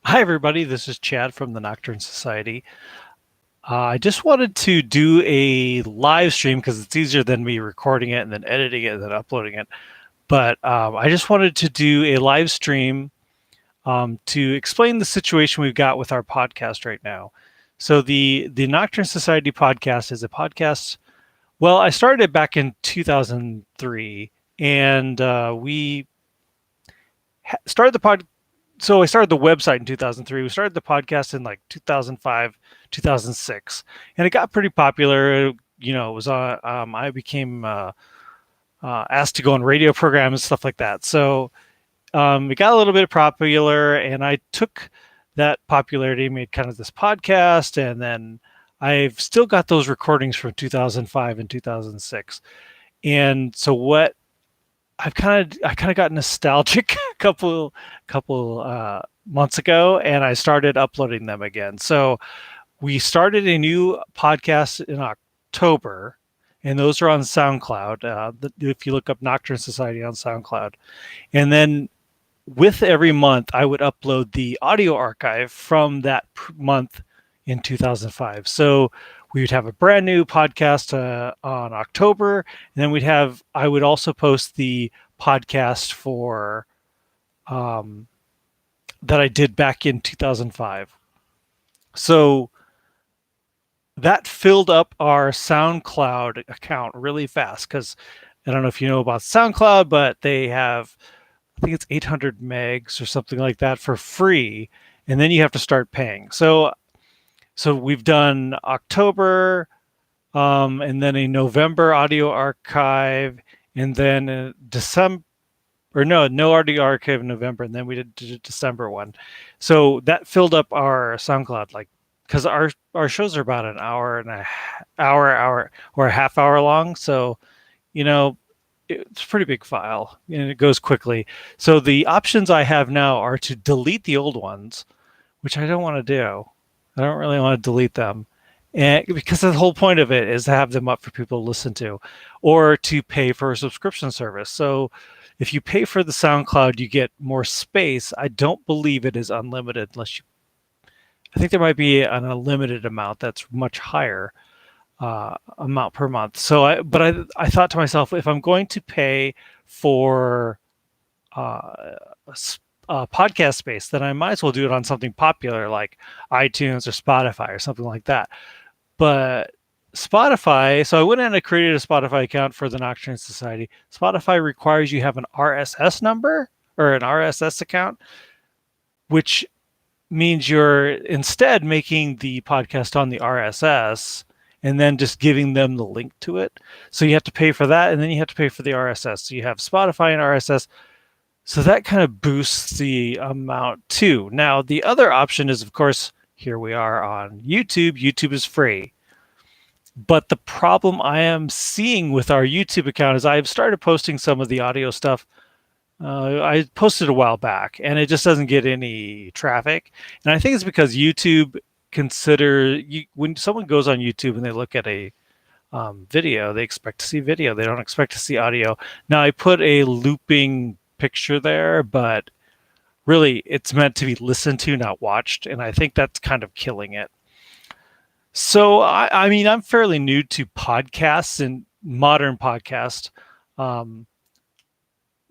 Hi, everybody. This is Chad from the Nocturne Society. I just wanted to do a live stream because it's easier than me recording it and then editing it and then uploading it. But I just wanted to do a live stream to explain the situation we've got with our podcast right now. So the Nocturne Society podcast is a podcast. Well, I started it back in 2003, and we started the pod so I started the website in 2003. We started the podcast in like 2005, 2006, and it got pretty popular. It was I became asked to go on radio programs and stuff like that. So it got a little bit popular, and I took that popularity, made kind of this podcast, and then I've still got those recordings from 2005 and 2006. And so what I kind of got nostalgic a couple months ago, and I started uploading them again. So we started a new podcast in October, and those are on SoundCloud. If you look up Nocturne Society on SoundCloud, and then with every month, I would upload the audio archive from that month in 2005. So we would have a brand new podcast on October, and then I would also post the podcast for um, that I did back in 2005. So that filled up our SoundCloud account really fast because I don't know if you know about SoundCloud, but they have, I think it's 800 megs or something like that for free, and then you have to start paying. So we've done October, and then a November audio archive, and then December, or no audio archive in November, and then we did a December one. So that filled up our SoundCloud, like, because our shows are about an hour and a hour or a half hour long. So you know it's a pretty big file and it goes quickly. So the options I have now are to delete the old ones, which I don't want to do. I don't really want to delete them. And because the whole point of it is to have them up for people to listen to, or to pay for a subscription service. So if you pay for the SoundCloud, you get more space. I don't believe it is unlimited unless you, I think there might be an unlimited amount that's much higher amount per month. I thought to myself, if I'm going to pay for podcast space, then I might as well do it on something popular like iTunes or Spotify or something like that. But Spotify, so I went in and I created a Spotify account for the Nocturne Society. Spotify requires you have an RSS number or an RSS account, which means you're instead making the podcast on the RSS and then just giving them the link to it. So you have to pay for that, and then you have to pay for the RSS. So you have Spotify and RSS. So that kind of boosts the amount too. Now, the other option is, of course, here we are on YouTube. YouTube is free. But the problem I am seeing with our YouTube account is I've started posting some of the audio stuff. I posted a while back, and it just doesn't get any traffic. And I think it's because YouTube when someone goes on YouTube and they look at a video, they expect to see video. They don't expect to see audio. Now, I put a looping picture there, but really it's meant to be listened to, not watched. And I think that's kind of killing it. So, I mean, I'm fairly new to podcasts and modern podcasts. Um,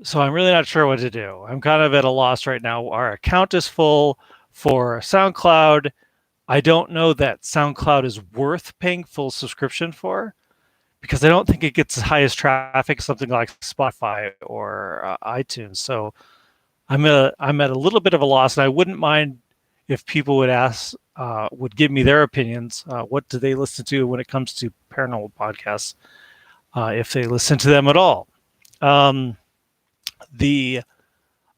so I'm really not sure what to do. I'm kind of at a loss right now. Our account is full for SoundCloud. I don't know that SoundCloud is worth paying full subscription for because I don't think it gets the highest traffic, something like Spotify or iTunes. So I'm at a little bit of a loss, and I wouldn't mind if people would give me their opinions. What do they listen to when it comes to paranormal podcasts, if they listen to them at all? Um, the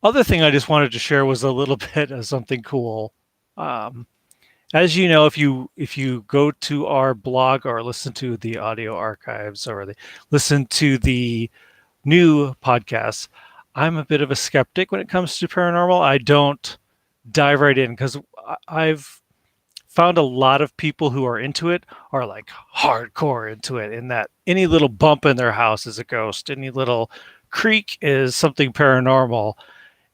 other thing I just wanted to share was a little bit of something cool. Um, as you know, if you go to our blog or listen to the audio archives or listen to the new podcasts, I'm a bit of a skeptic when it comes to paranormal. I don't dive right in because I've found a lot of people who are into it are like hardcore into it, in that any little bump in their house is a ghost, any little creak is something paranormal.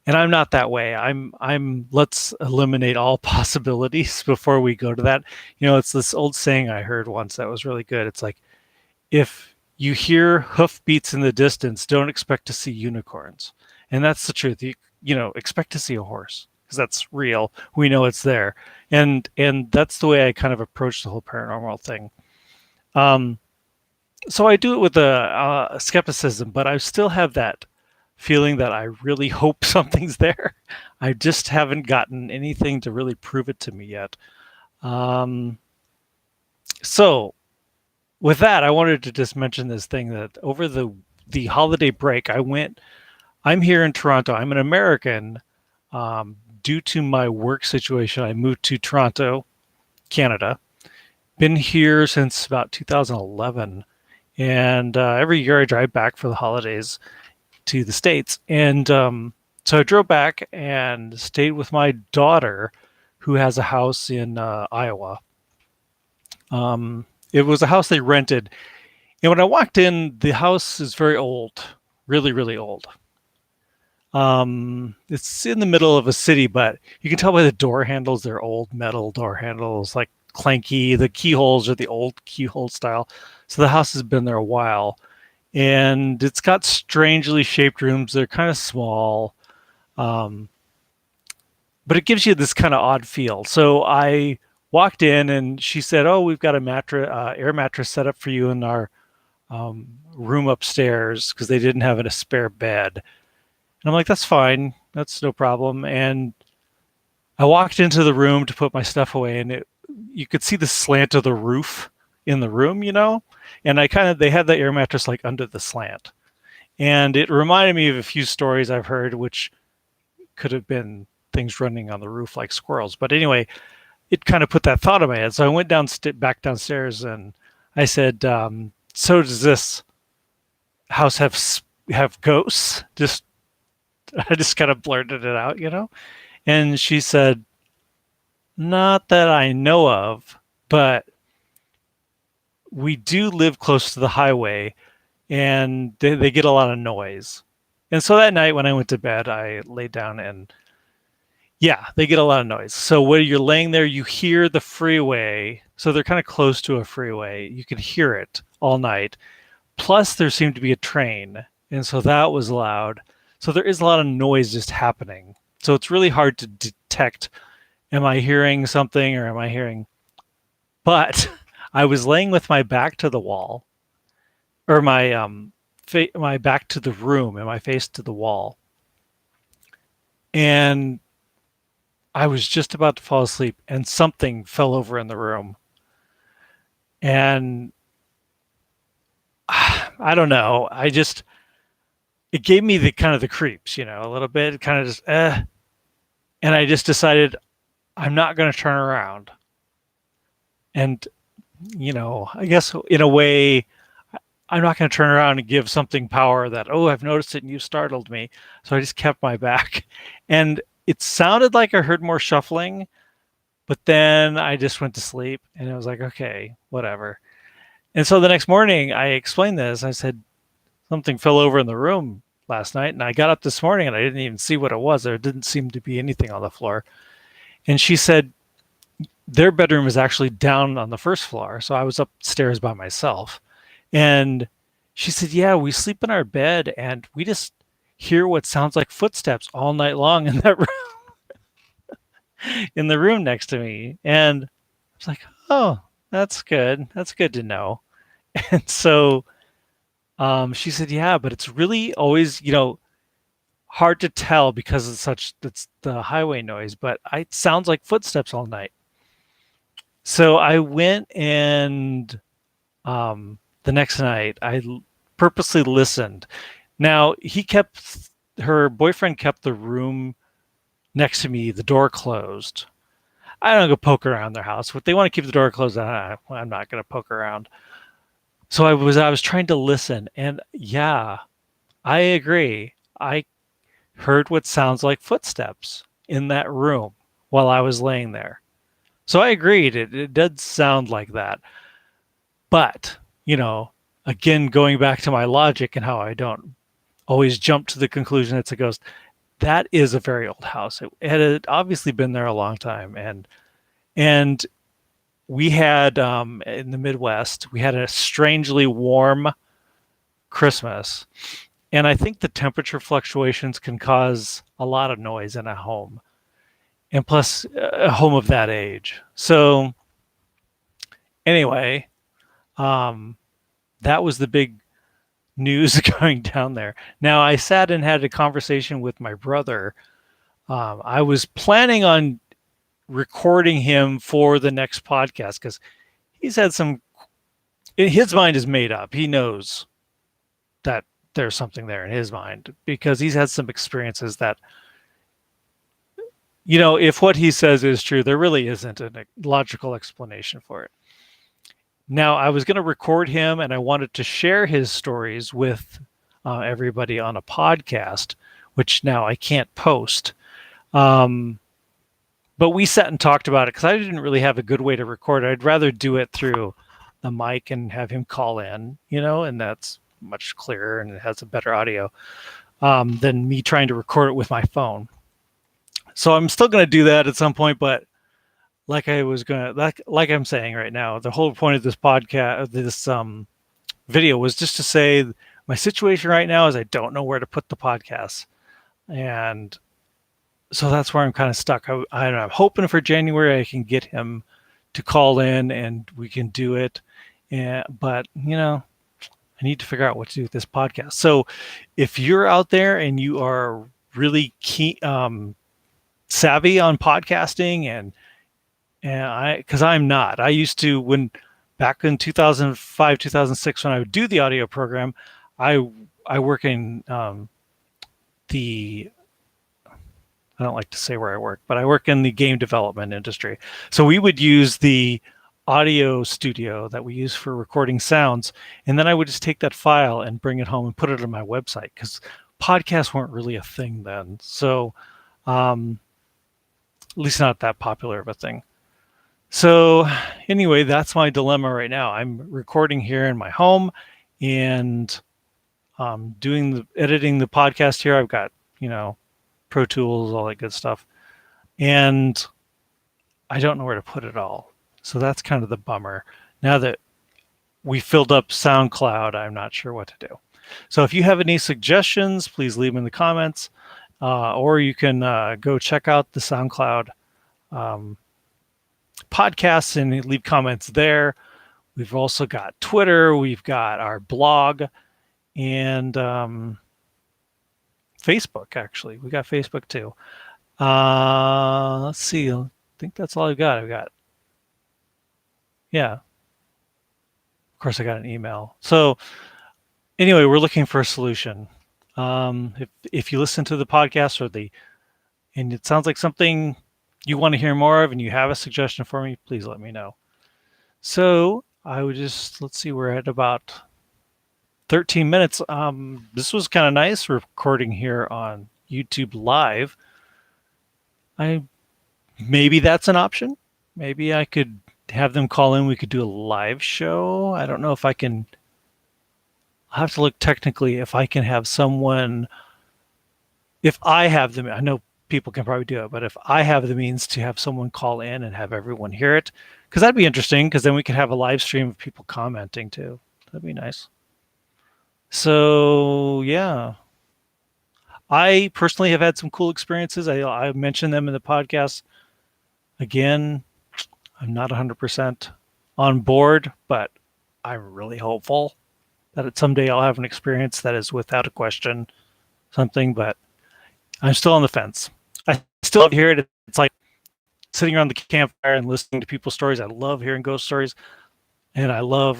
And I'm not that way. I'm let's eliminate all possibilities before we go to that. It's this old saying I heard once that was really good. It's like, if you hear hoof beats in the distance, don't expect to see unicorns. And that's the truth. Expect to see a horse because that's real. We know it's there. And that's the way I kind of approach the whole paranormal thing. Um, so I do it with a skepticism, but I still have that feeling that I really hope something's there. I just haven't gotten anything to really prove it to me yet. Um, so with that, I wanted to just mention this thing that over the holiday break, I'm here in Toronto. I'm an American. Due to my work situation, I moved to Toronto, Canada. Been here since about 2011, and every year I drive back for the holidays to the States. And so I drove back and stayed with my daughter, who has a house in Iowa. It was a house they rented. And when I walked in, the house is very old, really, really old. It's in the middle of a city, but you can tell by the door handles, they're old metal door handles, like clanky. The keyholes are the old keyhole style. So the house has been there a while. And it's got strangely shaped rooms. They're kind of small, um, but it gives you this kind of odd feel. So I walked in, and she said, "Oh, we've got a air mattress set up for you in our room upstairs because they didn't have a spare bed." And I'm like, "That's fine. That's no problem." And I walked into the room to put my stuff away, and you could see the slant of the roof in the room, and they had the air mattress like under the slant. And it reminded me of a few stories I've heard, which could have been things running on the roof like squirrels. But anyway, it kind of put that thought in my head. So I went back downstairs, and I said, "So does this house have ghosts?" I just kind of blurted it out. And she said, "Not that I know of, but we do live close to the highway, and they get a lot of noise." And so that night when I went to bed, I laid down, and yeah, they get a lot of noise. So when you're laying there, you hear the freeway. So they're kind of close to a freeway. You can hear it all night. Plus, there seemed to be a train. And so that was loud. So there is a lot of noise just happening. So it's really hard to detect, am I hearing something or am I hearing? But I was laying with my back to the wall, or my back to the room and my face to the wall. And I was just about to fall asleep, and something fell over in the room. And I don't know. It gave me the kind of the creeps, a little bit, kind of just, And I just decided I'm not going to turn around. And, I guess in a way, I'm not going to turn around and give something power that, "Oh, I've noticed it and you startled me." So I just kept my back. And it sounded like I heard more shuffling, but then I just went to sleep, and I was like, okay, whatever. And so the next morning I explained this. I said, "Something fell over in the room last night, and I got up this morning and I didn't even see what it was. There didn't seem to be anything on the floor." And she said, their bedroom is actually down on the first floor. So I was upstairs by myself. And she said, "Yeah, we sleep in our bed and we just hear what sounds like footsteps all night long in that room, in the room next to me." And I was like, "Oh, that's good. That's good to know." And so she said, "Yeah, but it's really always, hard to tell because it's the highway noise, but it sounds like footsteps all night." So I went, and the next night I purposely listened. Now her boyfriend kept the room next to me, the door closed. I don't go poke around their house. If they want to keep the door closed, I'm not going to poke around. So I was trying to listen, and yeah, I agree. I heard what sounds like footsteps in that room while I was laying there. So I agreed. It did sound like that. But, again, going back to my logic and how I don't always jump to the conclusion it's a ghost, that is a very old house. It had obviously been there a long time, and we had in the Midwest, we had a strangely warm Christmas, and I think the temperature fluctuations can cause a lot of noise in a home, and plus a home of that age. So anyway, um, that was the big news going down there. Now I sat and had a conversation with my brother. I was planning on recording him for the next podcast because he's had some. His mind is made up. He knows that there's something there in his mind because he's had some experiences that, if what he says is true, there really isn't a logical explanation for it. Now, I was going to record him and I wanted to share his stories with everybody on a podcast, which now I can't post. But we sat and talked about it because I didn't really have a good way to record it. I'd rather do it through the mic and have him call in, and that's much clearer and it has a better audio than me trying to record it with my phone. So I'm still going to do that at some point, but like I'm saying right now, the whole point of this podcast, this video, was just to say my situation right now is I don't know where to put the podcast, and so that's where I'm kind of stuck. I'm hoping for January I can get him to call in and we can do it, but I need to figure out what to do with this podcast. So if you're out there and you are really keen, savvy on podcasting, and because I'm not. I used to, back in 2005, 2006, when I would do the audio program, I work in I don't like to say where I work, but I work in the game development industry. So we would use the audio studio that we use for recording sounds, and then I would just take that file and bring it home and put it on my website because podcasts weren't really a thing then. So at least not that popular of a thing. So anyway, that's my dilemma right now. I'm recording here in my home and editing the podcast here. I've got, Pro Tools, all that good stuff. And I don't know where to put it all. So that's kind of the bummer. Now that we filled up SoundCloud, I'm not sure what to do. So if you have any suggestions, please leave them in the comments. Or you can go check out the SoundCloud podcasts and leave comments there. We've also got Twitter, we've got our blog, and Facebook. Actually, we got Facebook too. Let's see. I think that's all I've got. Yeah. Of course, I got an email. So anyway, we're looking for a solution. If you listen to the podcast and it sounds like something you want to hear more of and you have a suggestion for me, please let me know. So I would let's see, we're at about 13 minutes. This was kind of nice recording here on YouTube Live. Maybe that's an option. Maybe I could have them call in. We could do a live show. I don't know if I can. I'll have to look technically if I can have someone. If I have them, I know people can probably do it, but if I have the means to have someone call in and have everyone hear it, because that'd be interesting, because then we could have a live stream of people commenting too. That'd be nice. So yeah, I personally have had some cool experiences. I mentioned them in the podcast. Again, I'm not 100% on board, but I'm really hopeful that someday I'll have an experience that is without a question something, but I'm still on the fence. I still love to hear it. It's like sitting around the campfire and listening to people's stories. I love hearing ghost stories, and I love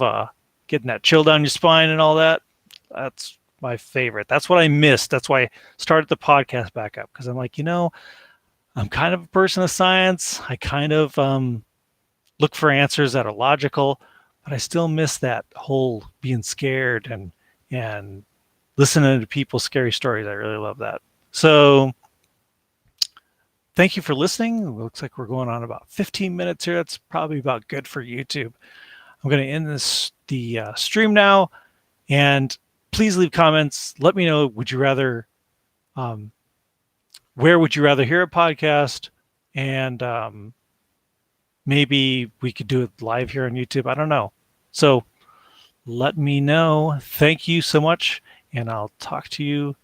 getting that chill down your spine and all that. That's my favorite. That's what I missed. That's why I started the podcast back up, because I'm like, I'm kind of a person of science. I kind of look for answers that are logical, but I still miss that whole being scared and listening to people's scary stories. I really love that. So thank you for listening. It looks like we're going on about 15 minutes here. That's probably about good for YouTube. I'm going to end the stream now, and please leave comments. Let me know, would you rather where would you rather hear a podcast? And maybe we could do it live here on YouTube. I don't know. So let me know. Thank you so much. And I'll talk to you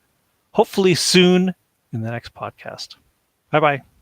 hopefully soon in the next podcast. Bye-bye.